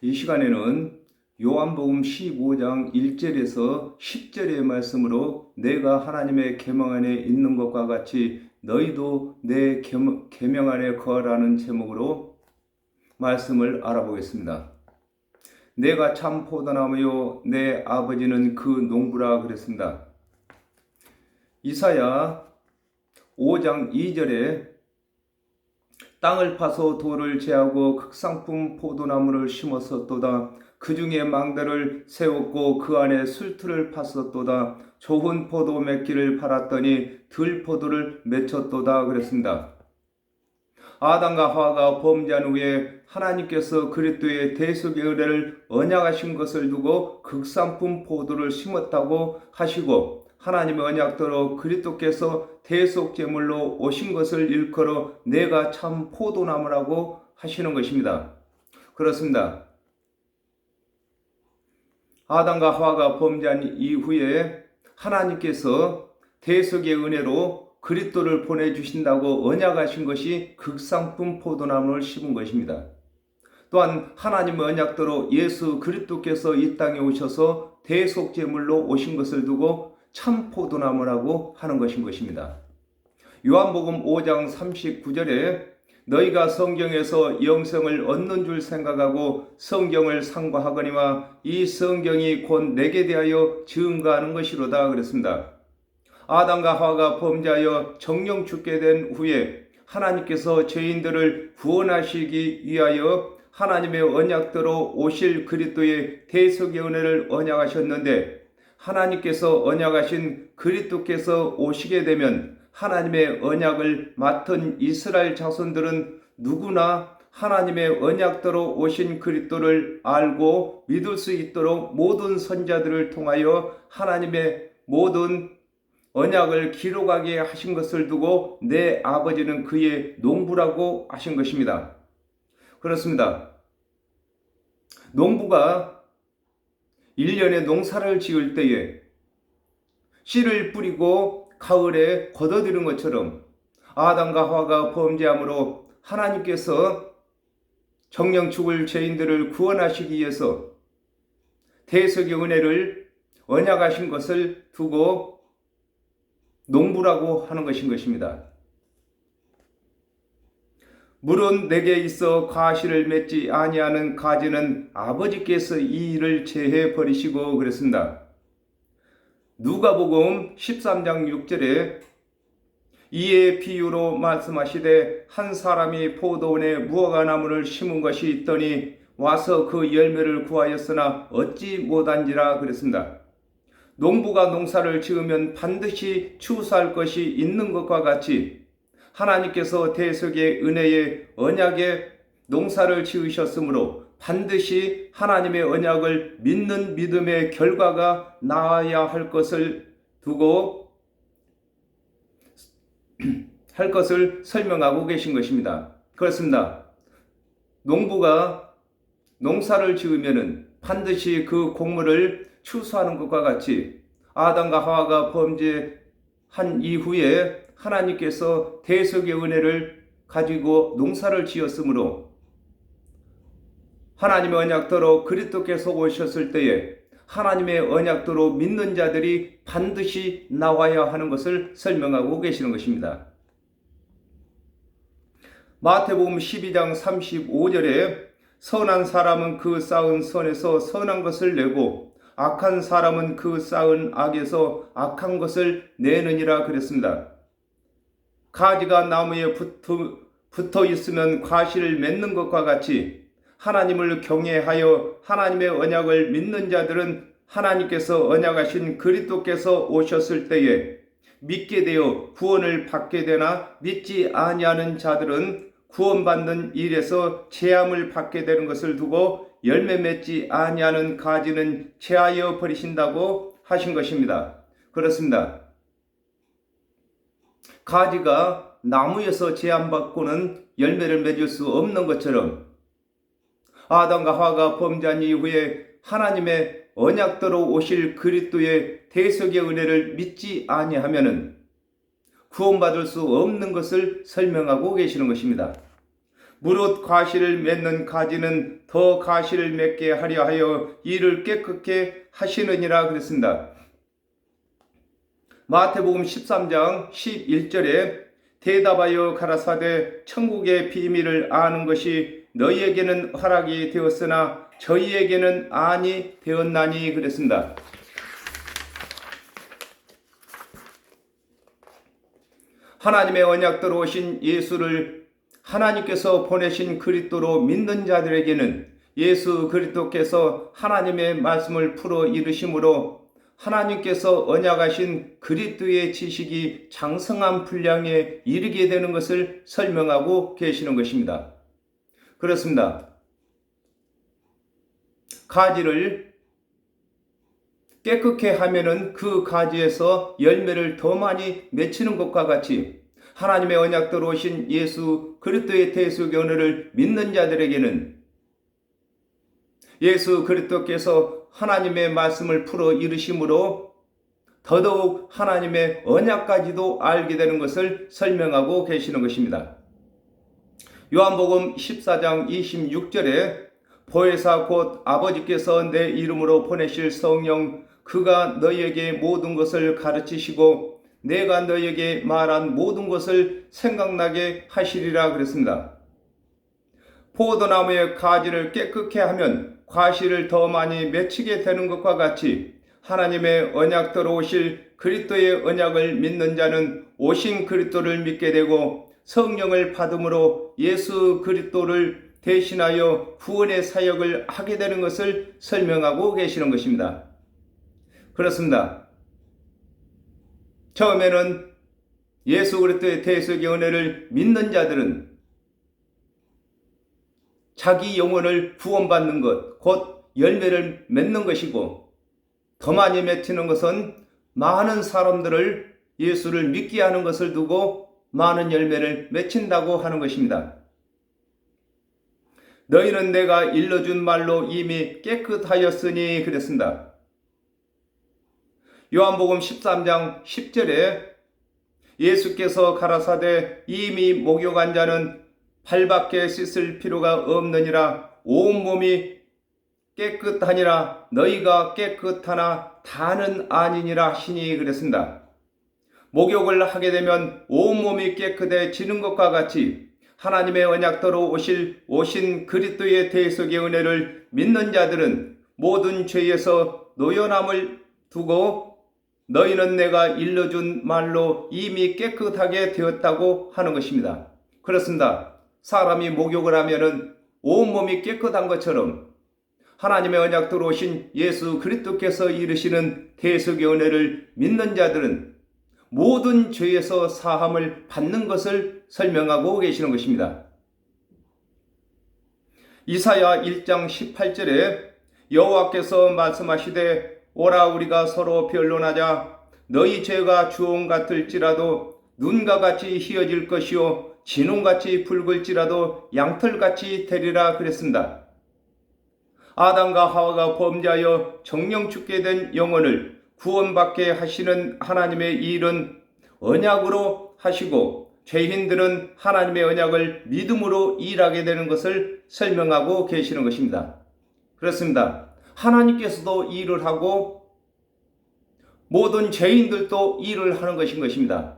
이 시간에는 요한복음 15장 1절에서 10절의 말씀으로 내가 하나님의 계명 안에 있는 것과 같이 너희도 내 계명 안에 거하라는 제목으로 말씀을 알아보겠습니다. 내가 참 포도나무요 내 아버지는 그 농부라 그랬습니다. 이사야 5장 2절에 땅을 파서 돌을 제하고 극상품 포도나무를 심었었도다. 그 중에 망대를 세웠고 그 안에 술틀을 팠었도다. 좋은 포도 맺기를 팔았더니 들포도를 맺혔도다 그랬습니다. 아담과 하와가 범죄한 후에 하나님께서 그리스도의 대속의 은혜를 언약하신 것을 두고 극상품 포도를 심었다고 하시고 하나님의 언약대로 그리스도께서 대속 제물로 오신 것을 일컬어 내가 참 포도나무라고 하시는 것입니다. 그렇습니다. 아담과 하와가 범죄한 이후에 하나님께서 대속의 은혜로 그리스도를 보내주신다고 언약하신 것이 극상품 포도나무를 심은 것입니다. 또한 하나님의 언약대로 예수 그리스도께서 이 땅에 오셔서 대속 제물로 오신 것을 두고 참 포도나무라고 하는 것입니다. 요한복음 5장 39절에 너희가 성경에서 영생을 얻는 줄 생각하고 성경을 상고하거니와 이 성경이 곧 내게 대하여 증거하는 것이로다 그랬습니다. 아담과 하와가 범죄하여 정령 죽게 된 후에 하나님께서 죄인들을 구원하시기 위하여 하나님의 언약대로 오실 그리스도의 대속의 은혜를 언약하셨는데 하나님께서 언약하신 그리스도께서 오시게 되면 하나님의 언약을 맡은 이스라엘 자손들은 누구나 하나님의 언약대로 오신 그리스도를 알고 믿을 수 있도록 모든 선자들을 통하여 하나님의 모든 언약을 기록하게 하신 것을 두고 내 아버지는 그의 농부라고 하신 것입니다. 그렇습니다. 농부가 1년에 농사를 지을 때에 씨를 뿌리고 가을에 걷어들인 것처럼 아담과 하와가 범죄함으로 하나님께서 정령 죽을 죄인들을 구원하시기 위해서 대속의 은혜를 언약하신 것을 두고 농부라고 하는 것입니다. 물은 내게 있어 과실을 맺지 아니하는 가지는 아버지께서 이 일을 제해 버리시고 그랬습니다. 누가복음 13장 6절에 이에 비유로 말씀하시되 한 사람이 포도원에 무화과 나무를 심은 것이 있더니 와서 그 열매를 구하였으나 얻지 못한지라 그랬습니다. 농부가 농사를 지으면 반드시 추수할 것이 있는 것과 같이 하나님께서 대속의 은혜의 언약의 농사를 지으셨으므로 반드시 하나님의 언약을 믿는 믿음의 결과가 나와야 할 것을 두고 할 것을 설명하고 계신 것입니다. 그렇습니다. 농부가 농사를 지으면 반드시 그 곡물을 추수하는 것과 같이 아담과 하와가 범죄한 이후에 하나님께서 대속의 은혜를 가지고 농사를 지었으므로 하나님의 언약대로 그리스도께서 오셨을 때에 하나님의 언약대로 믿는 자들이 반드시 나와야 하는 것을 설명하고 계시는 것입니다. 마태복음 12장 35절에 선한 사람은 그 쌓은 선에서 선한 것을 내고 악한 사람은 그 쌓은 악에서 악한 것을 내느니라 그랬습니다. 가지가 나무에 붙어 있으면 과실을 맺는 것과 같이 하나님을 경외하여 하나님의 언약을 믿는 자들은 하나님께서 언약하신 그리스도께서 오셨을 때에 믿게 되어 구원을 받게 되나 믿지 아니하는 자들은 구원받는 일에서 재함을 받게 되는 것을 두고 열매 맺지 아니하는 가지는 제하여 버리신다고 하신 것입니다. 그렇습니다. 가지가 나무에서 제한받고는 열매를 맺을 수 없는 것처럼 아담과 하와가 범죄한 이후에 하나님의 언약대로 오실 그리스도의 대속의 은혜를 믿지 아니하면은 구원받을 수 없는 것을 설명하고 계시는 것입니다. 무릇 가시를 맺는 가지는 더 가시를 맺게 하려 하여 이를 깨끗게 하시느니라 그랬습니다. 마태복음 13장 11절에 대답하여 가라사대 천국의 비밀을 아는 것이 너희에게는 허락이 되었으나 저희에게는 아니 되었나니 그랬습니다. 하나님의 언약대로 오신 예수를 하나님께서 보내신 그리스도로 믿는 자들에게는 예수 그리스도께서 하나님의 말씀을 풀어 이르심으로 하나님께서 언약하신 그리스도의 지식이 장성한 분량에 이르게 되는 것을 설명하고 계시는 것입니다. 그렇습니다. 가지를 깨끗게 하면은 그 가지에서 열매를 더 많이 맺히는 것과 같이 하나님의 언약대로 오신 예수 그리스도의 대속의 은혜를 믿는 자들에게는 예수 그리스도께서 하나님의 말씀을 풀어 이르심으로 더더욱 하나님의 언약까지도 알게 되는 것을 설명하고 계시는 것입니다. 요한복음 14장 26절에 보혜사 곧 아버지께서 내 이름으로 보내실 성령 그가 너희에게 모든 것을 가르치시고 내가 너희에게 말한 모든 것을 생각나게 하시리라 그랬습니다. 포도나무의 가지를 깨끗게 하면 과실을 더 많이 맺히게 되는 것과 같이 하나님의 언약대로 오실 그리스도의 언약을 믿는 자는 오신 그리스도를 믿게 되고 성령을 받음으로 예수 그리스도를 대신하여 구원의 사역을 하게 되는 것을 설명하고 계시는 것입니다. 그렇습니다. 처음에는 예수 그리스도의 대속의 은혜를 믿는 자들은 자기 영혼을 구원받는 것, 곧 열매를 맺는 것이고 더 많이 맺히는 것은 많은 사람들을 예수를 믿게 하는 것을 두고 많은 열매를 맺힌다고 하는 것입니다. 너희는 내가 일러준 말로 이미 깨끗하였으니 그랬습니다. 요한복음 13장 10절에 예수께서 가라사대 이미 목욕한 자는 발밖에 씻을 필요가 없느니라 온몸이 깨끗하니라 너희가 깨끗하나 다는 아니니라 하시니 그랬습니다. 목욕을 하게 되면 온몸이 깨끗해지는 것과 같이 하나님의 언약대로 오신 그리스도의 대속의 은혜를 믿는 자들은 모든 죄에서 노연함을 두고 너희는 내가 일러준 말로 이미 깨끗하게 되었다고 하는 것입니다. 그렇습니다. 사람이 목욕을 하면은 온몸이 깨끗한 것처럼 하나님의 언약대로 오신 예수 그리스도께서 이르시는 대속의 은혜를 믿는 자들은 모든 죄에서 사함을 받는 것을 설명하고 계시는 것입니다. 이사야 1장 18절에 여호와께서 말씀하시되 오라 우리가 서로 변론하자 너희 죄가 주홍 같을지라도 눈과 같이 희어질 것이요 진홍같이 붉을지라도 양털같이 되리라 그랬습니다. 아담과 하와가 범죄하여 정령 죽게 된 영혼을 구원받게 하시는 하나님의 일은 언약으로 하시고 죄인들은 하나님의 언약을 믿음으로 일하게 되는 것을 설명하고 계시는 것입니다. 그렇습니다. 하나님께서도 일을 하고 모든 죄인들도 일을 하는 것인 것입니다.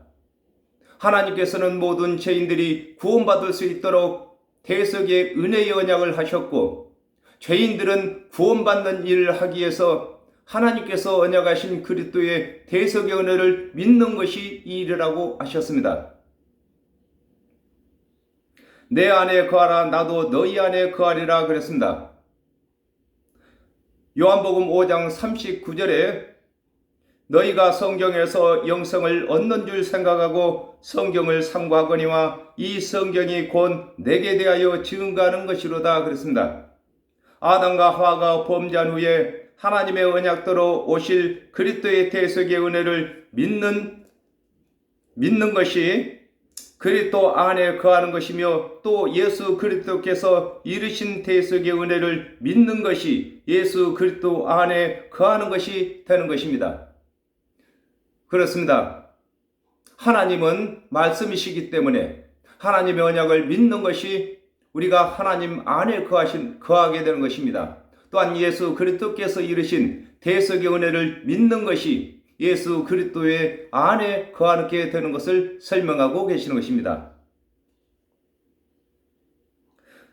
하나님께서는 모든 죄인들이 구원받을 수 있도록 대속의 은혜의 언약을 하셨고 죄인들은 구원받는 일을 하기 위해서 하나님께서 언약하신 그리스도의 대속의 은혜를 믿는 것이 이 일이라고 하셨습니다. 내 안에 거하라 나도 너희 안에 거하리라 그랬습니다. 요한복음 5장 39절에 너희가 성경에서 영생을 얻는 줄 생각하고 성경을 상고하거니와 이 성경이 곧 내게 대하여 증거하는 것이로다 그랬습니다. 아담과 하와가 범죄한 후에 하나님의 언약대로 오실 그리스도의 대속의 은혜를 믿는 것이 그리스도 안에 거하는 것이며 또 예수 그리스도께서 이루신 대속의 은혜를 믿는 것이 예수 그리스도 안에 거하는 것이 되는 것입니다. 그렇습니다. 하나님은 말씀이시기 때문에 하나님의 언약을 믿는 것이 우리가 하나님 안에 거하게 되는 것입니다. 또한 예수 그리스도께서 이루신 대속의 은혜를 믿는 것이 예수 그리스도의 안에 거하게 되는 것을 설명하고 계시는 것입니다.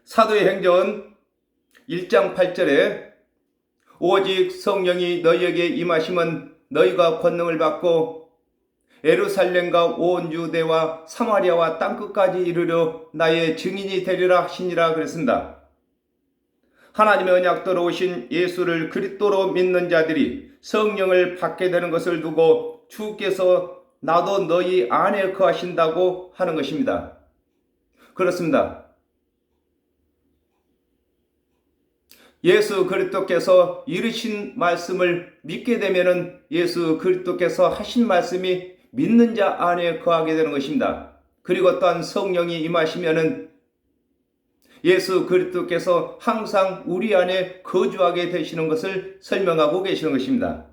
사도의 행전 1장 8절에 오직 성령이 너희에게 임하시면 너희가 권능을 받고 예루살렘과 온 유대와 사마리아와 땅끝까지 이르러 나의 증인이 되리라 하시니라 그랬습니다. 하나님의 언약대로 오신 예수를 그리스도로 믿는 자들이 성령을 받게 되는 것을 두고 주께서 나도 너희 안에 거하신다고 하는 것입니다. 그렇습니다. 예수 그리스도께서 이루신 말씀을 믿게 되면은 예수 그리스도께서 하신 말씀이 믿는 자 안에 거하게 되는 것입니다. 그리고 또한 성령이 임하시면은 예수 그리스도께서 항상 우리 안에 거주하게 되시는 것을 설명하고 계시는 것입니다.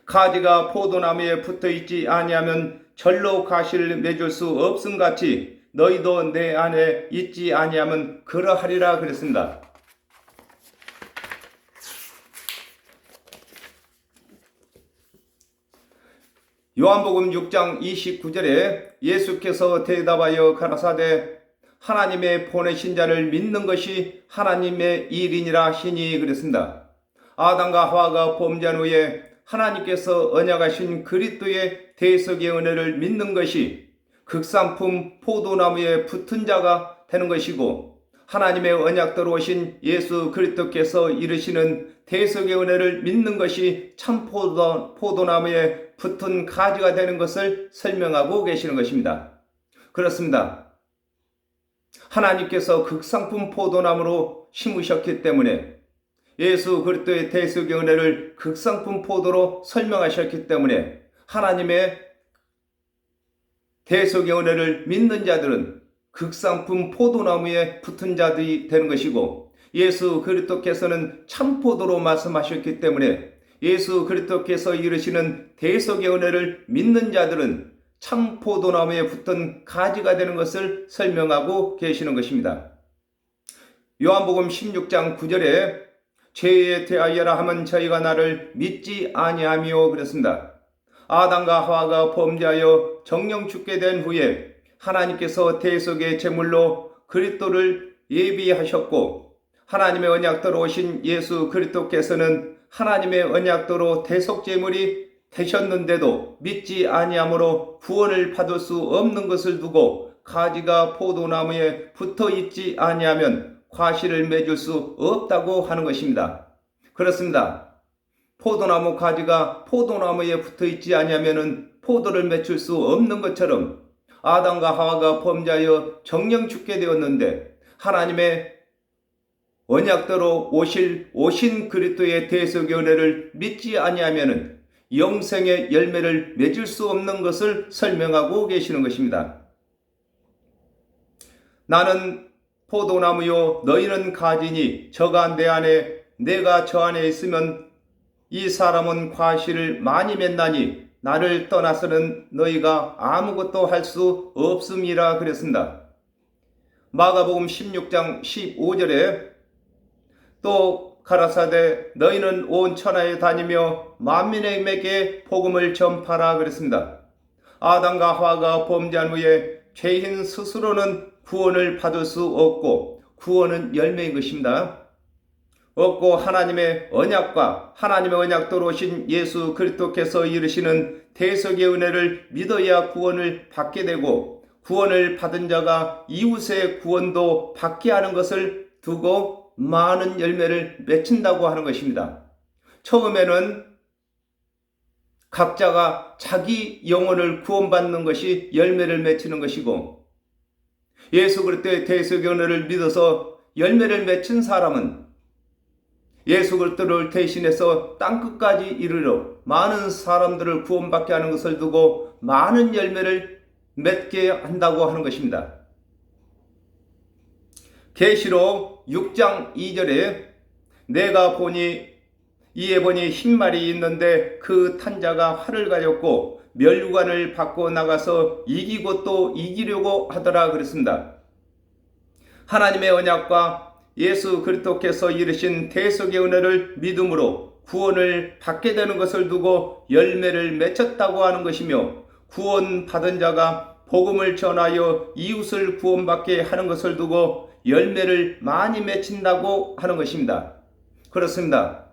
가지가 포도나무에 붙어 있지 아니하면 절로 가시를 맺을 수 없음 같이 너희도 내 안에 있지 아니하면 그러하리라 그랬습니다. 요한복음 6장 29절에 예수께서 대답하여 가라사대 하나님의 보내신 자를 믿는 것이 하나님의 일이니라 하시니 그랬습니다. 아담과 하와가 범죄한 후에 하나님께서 언약하신 그리스도의 대속의 은혜를 믿는 것이 극상품 포도나무에 붙은 자가 되는 것이고 하나님의 언약대로 오신 예수 그리스도께서 이루시는 대속의 은혜를 믿는 것이 참 포도나무에 붙은 가지가 되는 것을 설명하고 계시는 것입니다. 그렇습니다. 하나님께서 극상품 포도나무로 심으셨기 때문에 예수 그리스도의 대속의 은혜를 극상품 포도로 설명하셨기 때문에 하나님의 대속의 은혜를 믿는 자들은 극상품 포도나무에 붙은 자들이 되는 것이고 예수 그리스도께서는 참포도로 말씀하셨기 때문에 예수 그리스도께서 이루시는 대속의 은혜를 믿는 자들은 참 포도나무에 붙은 가지가 되는 것을 설명하고 계시는 것입니다. 요한복음 16장 9절에 죄에 대하여라 하면 저희가 나를 믿지 아니하며 그랬습니다. 아담과 하와가 범죄하여 정령 죽게 된 후에 하나님께서 대속의 제물로 그리스도를 예비하셨고 하나님의 언약대로 오신 예수 그리스도께서는 하나님의 언약대로 대속 제물이 되셨는데도 믿지 아니함으로 구원을 받을 수 없는 것을 두고 가지가 포도나무에 붙어 있지 아니하면 과실을 맺을 수 없다고 하는 것입니다. 그렇습니다. 포도나무 가지가 포도나무에 붙어 있지 아니하면 포도를 맺을 수 없는 것처럼 아담과 하와가 범죄하여 정령 죽게 되었는데 하나님의 언약대로 오신 그리스도의 대속의 은혜를 믿지 아니하면 영생의 열매를 맺을 수 없는 것을 설명하고 계시는 것입니다. 나는 포도나무요 너희는 가지니 저가 내 안에 내가 저 안에 있으면 이 사람은 과실을 많이 맺나니 나를 떠나서는 너희가 아무것도 할 수 없음이라 그랬습니다. 마가복음 16장 15절에 또 가라사대 너희는 온 천하에 다니며 만민에게 복음을 전파라 그랬습니다. 아담과 하와가 범죄한 후에 죄인 스스로는 구원을 받을 수 없고 구원은 열매인 것입니다. 없고 하나님의 언약과 하나님의 언약대로 오신 예수 그리스도께서 이루시는 대속의 은혜를 믿어야 구원을 받게 되고 구원을 받은 자가 이웃의 구원도 받게 하는 것을 두고 많은 열매를 맺힌다고 하는 것입니다. 처음에는 각자가 자기 영혼을 구원받는 것이 열매를 맺히는 것이고 예수 그리스도의 대속의 은혜를 믿어서 열매를 맺힌 사람은 예수 그리스도를 대신해서 땅끝까지 이르러 많은 사람들을 구원받게 하는 것을 두고 많은 열매를 맺게 한다고 하는 것입니다. 계시록 6장 2절에 내가 이에 보니 흰 말이 있는데 그 탄 자가 활을 가졌고 멸관을 받고 나가서 이기고 또 이기려고 하더라 그랬습니다. 하나님의 언약과 예수 그리스도께서 이르신 대속의 은혜를 믿음으로 구원을 받게 되는 것을 두고 열매를 맺혔다고 하는 것이며, 구원 받은 자가 복음을 전하여 이웃을 구원받게 하는 것을 두고 열매를 많이 맺힌다고 하는 것입니다. 그렇습니다.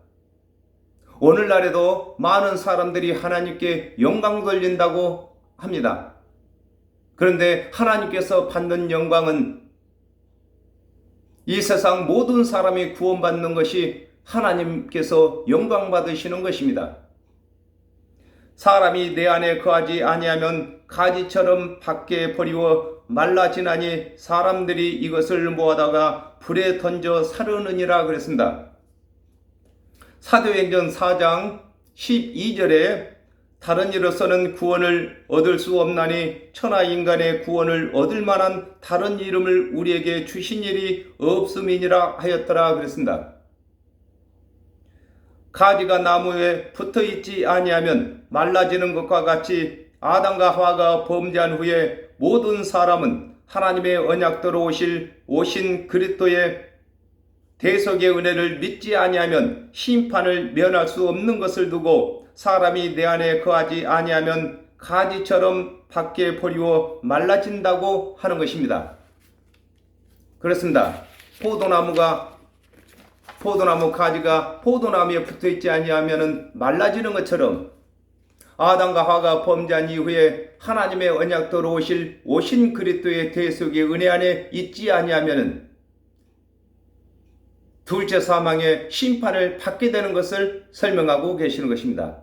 오늘날에도 많은 사람들이 하나님께 영광 돌린다고 합니다. 그런데 하나님께서 받는 영광은 이 세상 모든 사람이 구원받는 것이 하나님께서 영광 받으시는 것입니다. 사람이 내 안에 거하지 아니하면 가지처럼 밖에 버리워 말라지나니 사람들이 이것을 모아다가 불에 던져 사르느니라 그랬습니다. 사도행전 4장 12절에 다른 이로서는 구원을 얻을 수 없나니 천하 인간의 구원을 얻을 만한 다른 이름을 우리에게 주신 일이 없음이니라 하였더라 그랬습니다. 가지가 나무에 붙어있지 아니하면 말라지는 것과 같이 아담과 하와가 범죄한 후에 모든 사람은 하나님의 언약대로 오신 그리스도의 대속의 은혜를 믿지 아니하면 심판을 면할 수 없는 것을 두고 사람이 내 안에 거하지 아니하면 가지처럼 밖에 버리워 말라진다고 하는 것입니다. 그렇습니다. 포도나무 가지가 포도나무에 붙어있지 아니하면 말라지는 것처럼 아담과 하와가 범죄한 이후에 하나님의 언약대로 오신 그리스도의 대속의 은혜 안에 있지 아니하면 둘째 사망의 심판을 받게 되는 것을 설명하고 계시는 것입니다.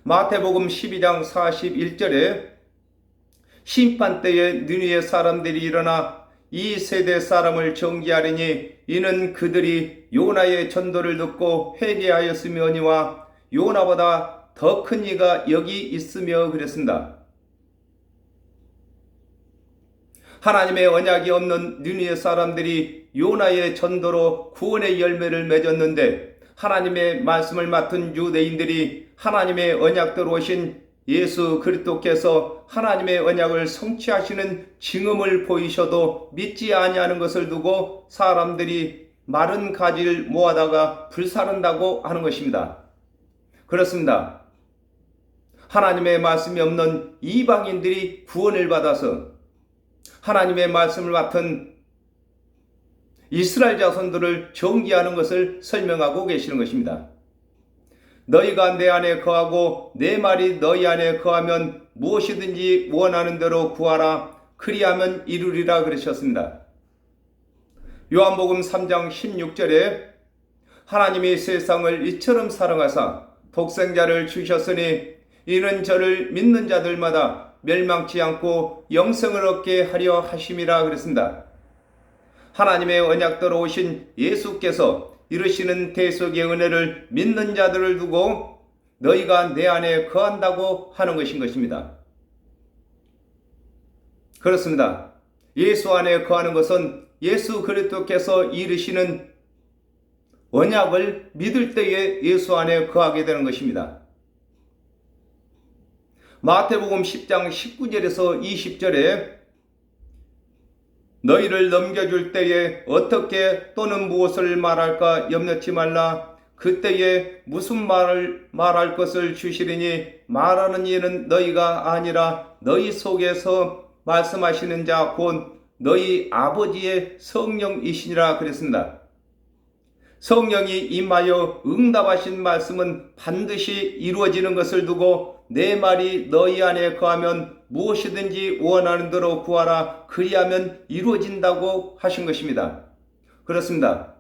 마태복음 12장 41절에 심판 때에 느니의 사람들이 일어나 이 세대 사람을 정죄하리니 이는 그들이 요나의 전도를 듣고 회개하였으며니와 요나보다 더 큰 이가 여기 있으며 그랬습니다. 하나님의 언약이 없는 느니의 사람들이 요나의 전도로 구원의 열매를 맺었는데, 하나님의 말씀을 맡은 유대인들이 하나님의 언약대로 오신 예수 그리스도께서 하나님의 언약을 성취하시는 징험을 보이셔도 믿지 아니하는 것을 두고 사람들이 마른 가지를 모아다가 불사른다고 하는 것입니다. 그렇습니다. 하나님의 말씀이 없는 이방인들이 구원을 받아서 하나님의 말씀을 맡은 이스라엘 자손들을 정죄하는 것을 설명하고 계시는 것입니다. 너희가 내 안에 거하고 내 말이 너희 안에 거하면 무엇이든지 원하는 대로 구하라. 그리하면 이루리라 그러셨습니다. 요한복음 3장 16절에 하나님이 세상을 이처럼 사랑하사 독생자를 주셨으니 이는 저를 믿는 자들마다 멸망치 않고 영생을 얻게 하려 하심이라 그랬습니다. 하나님의 언약대로 오신 예수께서 이루시는 대속의 은혜를 믿는 자들을 두고 너희가 내 안에 거한다고 하는 것인 것입니다. 그렇습니다. 예수 안에 거하는 것은 예수 그리스도께서 이루시는 언약을 믿을 때에 예수 안에 거하게 되는 것입니다. 마태복음 10장 19절에서 20절에 너희를 넘겨줄 때에 어떻게 또는 무엇을 말할까 염려치 말라. 그때에 무슨 말을 말할 것을 주시리니 말하는 이는 너희가 아니라 너희 속에서 말씀하시는 자 곧 너희 아버지의 성령이시니라 그랬습니다. 성령이 임하여 응답하신 말씀은 반드시 이루어지는 것을 두고 내 말이 너희 안에 거하면 무엇이든지 원하는 대로 구하라. 그리하면 이루어진다고 하신 것입니다. 그렇습니다.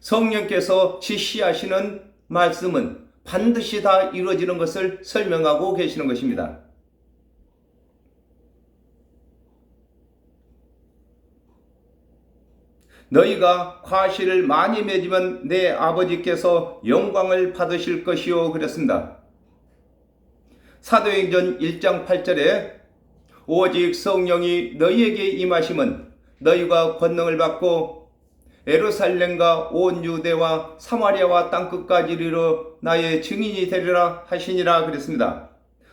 성령께서 지시하시는 말씀은 반드시 다 이루어지는 것을 설명하고 계시는 것입니다. 너희가 과실을 많이 맺으면 내 아버지께서 영광을 받으실 것이요 그랬습니다. 사도행전 1장 8절에 오직 성령이 너희에게 임하심은 너희가 권능을 받고 예루살렘과 온 유대와 사마리아와 땅끝까지 이르러 나의 증인이 되리라 하시니라 그랬습니다.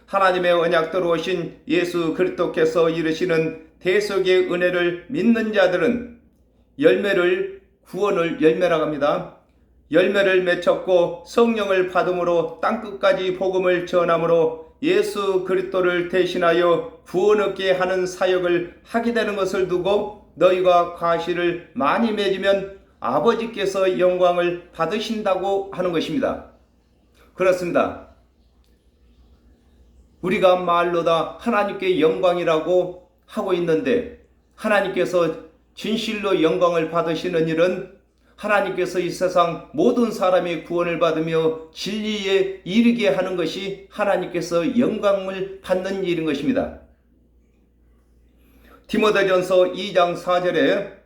하나님의 언약대로 오신 예수 그리스도께서 이르시는 대속의 은혜를 믿는 자들은 열매라고 합니다. 열매를 맺혔고 성령을 받음으로 땅끝까지 복음을 전함으로 예수 그리스도를 대신하여 구원 얻게 하는 사역을 하게 되는 것을 두고 너희가 과실을 많이 맺으면 아버지께서 영광을 받으신다고 하는 것입니다. 그렇습니다. 우리가 말로다 하나님께 영광이라고 하고 있는데 하나님께서 진실로 영광을 받으시는 일은 하나님께서 이 세상 모든 사람이 구원을 받으며 진리에 이르게 하는 것이 하나님께서 영광을 받는 일인 것입니다. 디모데전서 2장 4절에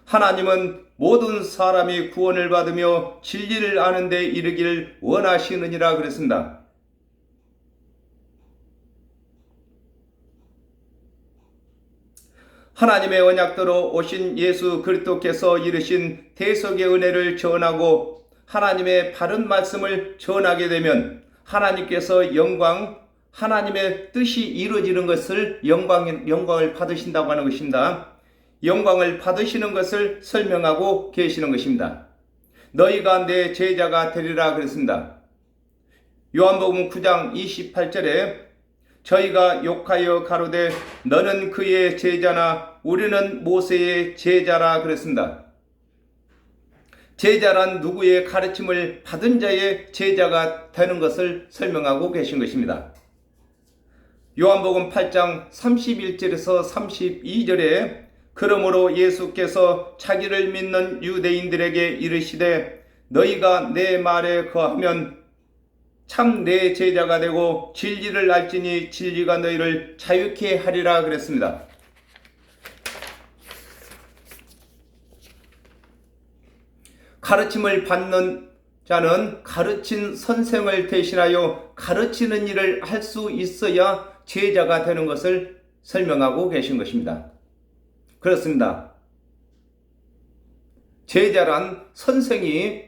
하나님은 모든 사람이 구원을 받으며 진리를 아는 데 이르기를 원하시느니라 그랬습니다. 하나님의 언약대로 오신 예수 그리스도께서 이르신 대속의 은혜를 전하고 하나님의 바른 말씀을 전하게 되면 하나님께서 하나님의 뜻이 이루어지는 것을 영광을 받으신다고 하는 것입니다. 영광을 받으시는 것을 설명하고 계시는 것입니다. 너희가 내 제자가 되리라 그랬습니다. 요한복음 9장 28절에 저희가 욕하여 가로되 너는 그의 제자나 우리는 모세의 제자라 그랬습니다. 제자란 누구의 가르침을 받은 자의 제자가 되는 것을 설명하고 계신 것입니다. 요한복음 8장 31절에서 32절에 그러므로 예수께서 자기를 믿는 유대인들에게 이르시되 너희가 내 말에 거하면 참 내 제자가 되고 진리를 알지니 진리가 너희를 자유케 하리라 그랬습니다. 가르침을 받는 자는 가르친 선생을 대신하여 가르치는 일을 할 수 있어야 제자가 되는 것을 설명하고 계신 것입니다. 그렇습니다. 제자란 선생이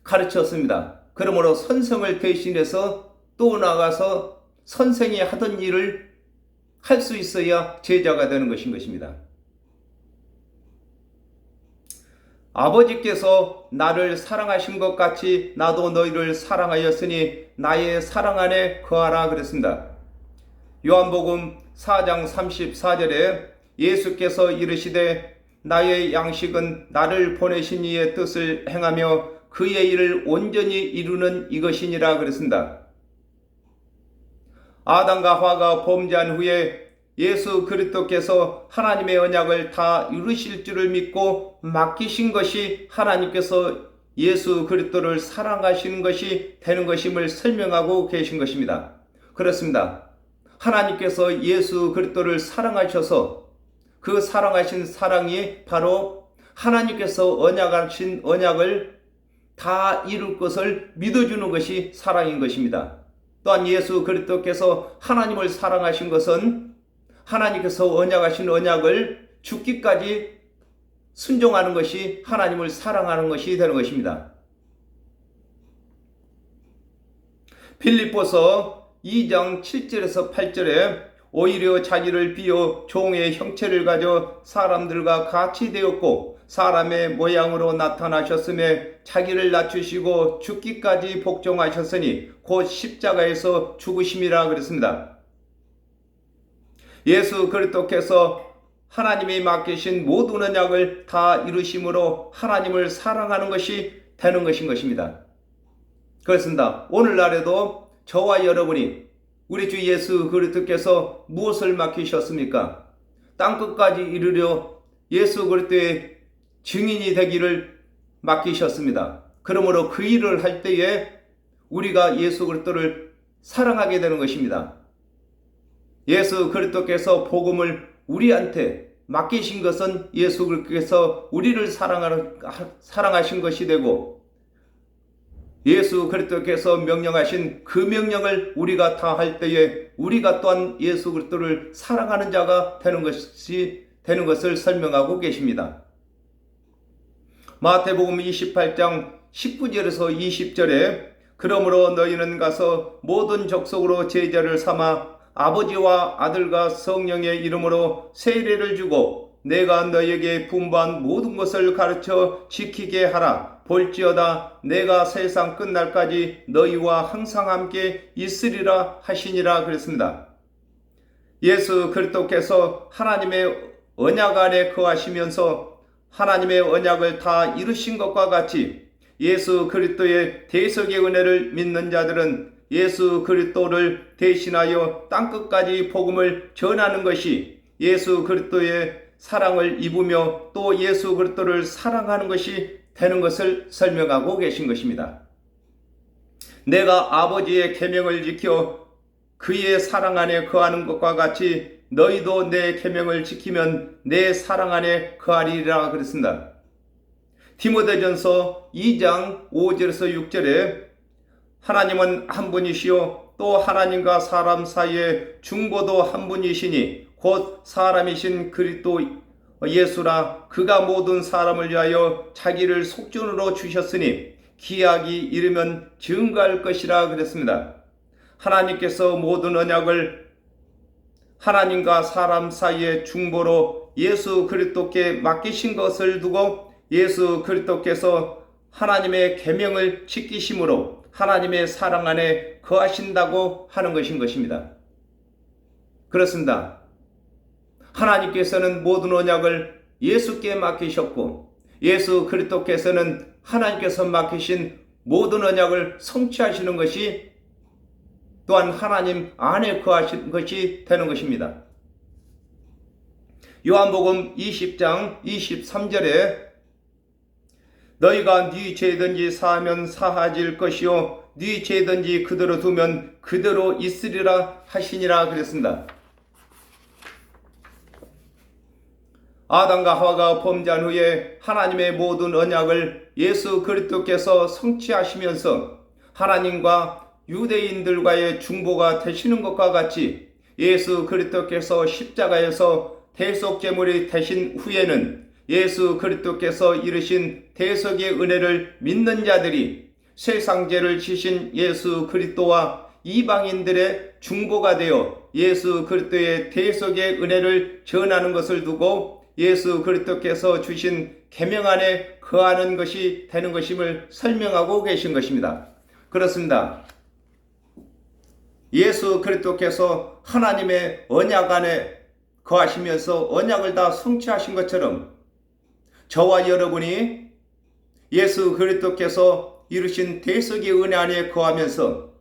가르쳤습니다. 그러므로 선생을 대신해서 또 나가서 선생이 하던 일을 할 수 있어야 제자가 되는 것입니다. 아버지께서 나를 사랑하신 것 같이 나도 너희를 사랑하였으니 나의 사랑 안에 거하라 그랬습니다. 요한복음 4장 34절에 예수께서 이르시되 나의 양식은 나를 보내신 이의 뜻을 행하며 그의 일을 온전히 이루는 이것이니라 그랬습니다. 아담과 하와가 범죄한 후에 예수 그리스도께서 하나님의 언약을 다 이루실 줄을 믿고 맡기신 것이 하나님께서 예수 그리스도를 사랑하시는 것이 되는 것임을 설명하고 계신 것입니다. 그렇습니다. 하나님께서 예수 그리스도를 사랑하셔서 그 사랑하신 사랑이 바로 하나님께서 언약하신 언약을 다 이룰 것을 믿어주는 것이 사랑인 것입니다. 또한 예수 그리스도께서 하나님을 사랑하신 것은 하나님께서 언약하신 언약을 죽기까지 순종하는 것이 하나님을 사랑하는 것이 되는 것입니다. 빌립보서 2장 7절에서 8절에 오히려 자기를 비워 종의 형체를 가져 사람들과 같이 되었고 사람의 모양으로 나타나셨음에 자기를 낮추시고 죽기까지 복종하셨으니 곧 십자가에서 죽으심이라 그랬습니다. 예수 그리스도께서 하나님이 맡기신 모든 언약을 다 이루심으로 하나님을 사랑하는 것이 되는 것입니다. 그렇습니다. 오늘날에도 저와 여러분이 우리 주 예수 그리스도께서 무엇을 맡기셨습니까? 땅끝까지 이르려 예수 그리스도의 증인이 되기를 맡기셨습니다. 그러므로 그 일을 할 때에 우리가 예수 그리스도를 사랑하게 되는 것입니다. 예수 그리스도께서 복음을 우리한테 맡기신 것은 예수 그리스도께서 우리를 사랑하신 것이 되고 예수 그리스도께서 명령하신 그 명령을 우리가 다 할 때에 우리가 또한 예수 그리스도를 사랑하는 자가 되는 것을 설명하고 계십니다. 마태복음 28장 19절에서 20절에 그러므로 너희는 가서 모든 족속으로 제자를 삼아 아버지와 아들과 성령의 이름으로 세례를 주고 내가 너에게 분부한 모든 것을 가르쳐 지키게 하라. 볼지어다 내가 세상 끝날까지 너희와 항상 함께 있으리라 하시니라 그랬습니다. 예수 그리스도께서 하나님의 언약 안에 거하시면서 하나님의 언약을 다 이루신 것과 같이 예수 그리스도의 대속의 은혜를 믿는 자들은 예수 그리스도를 대신하여 땅끝까지 복음을 전하는 것이 예수 그리스도의 사랑을 입으며 또 예수 그리스도를 사랑하는 것이 되는 것을 설명하고 계신 것입니다. 내가 아버지의 계명을 지켜 그의 사랑 안에 거하는 것과 같이 너희도 내 계명을 지키면 내 사랑 안에 거하리라 그랬습니다. 디모데전서 2장 5절에서 6절에 하나님은 한 분이시요 또 하나님과 사람 사이에 중보도 한 분이시니 곧 사람이신 그리스도 예수라. 그가 모든 사람을 위하여 자기를 속전으로 주셨으니 기약이 이르면 증거할 것이라 그랬습니다. 하나님께서 모든 언약을 하나님과 사람 사이의 중보로 예수 그리스도께 맡기신 것을 두고 예수 그리스도께서 하나님의 계명을 지키심으로 하나님의 사랑 안에 거하신다고 하는 것입니다. 그렇습니다. 하나님께서는 모든 언약을 예수께 맡기셨고 예수 그리스도께서는 하나님께서 맡기신 모든 언약을 성취하시는 것이 또한 하나님 안에 거하신 것이 되는 것입니다. 요한복음 20장 23절에 너희가 네 죄든지 사하면 사하질 것이요 네 죄든지 그대로 두면 그대로 있으리라 하시니라 그랬습니다. 아담과 하와가 범죄한 후에 하나님의 모든 언약을 예수 그리스도께서 성취하시면서 하나님과 유대인들과의 중보가 되시는 것과 같이 예수 그리스도께서 십자가에서 대속제물이 되신 후에는 예수 그리스도께서 이루신 대속의 은혜를 믿는 자들이 세상 죄를 지신 예수 그리스도와 이방인들의 중보가 되어 예수 그리스도의 대속의 은혜를 전하는 것을 두고 예수 그리스도께서 주신 계명 안에 거하는 것이 되는 것임을 설명하고 계신 것입니다. 그렇습니다. 예수 그리스도께서 하나님의 언약 안에 거하시면서 언약을 다 성취하신 것처럼 저와 여러분이 예수 그리스도께서 이루신 대속의 은혜 안에 거하면서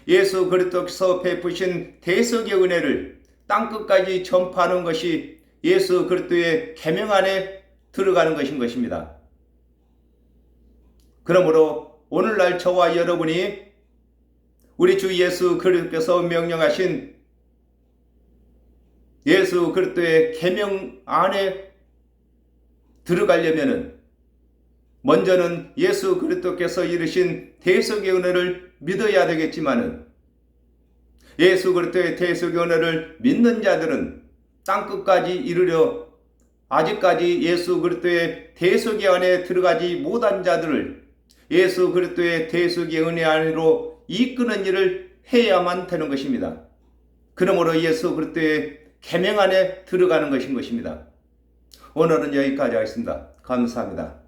예수 그리스도께서 베푸신 대속의 은혜를 땅끝까지 전파하는 것이 예수 그리스도의 계명 안에 들어가는 것입니다. 그러므로 오늘날 저와 여러분이 우리 주 예수 그리스도께서 명령하신 예수 그리스도의 계명 안에 들어가려면은 먼저는 예수 그리스도께서 이루신 대속의 은혜를 믿어야 되겠지만은 예수 그리스도의 대속의 은혜를 믿는 자들은 땅끝까지 이르려 아직까지 예수 그리스도의 대속의 안에 들어가지 못한 자들을 예수 그리스도의 대속의 은혜 안으로 이끄는 일을 해야만 되는 것입니다. 그러므로 예수 그리스도의 계명 안에 들어가는 것입니다. 오늘은 여기까지 하겠습니다. 감사합니다.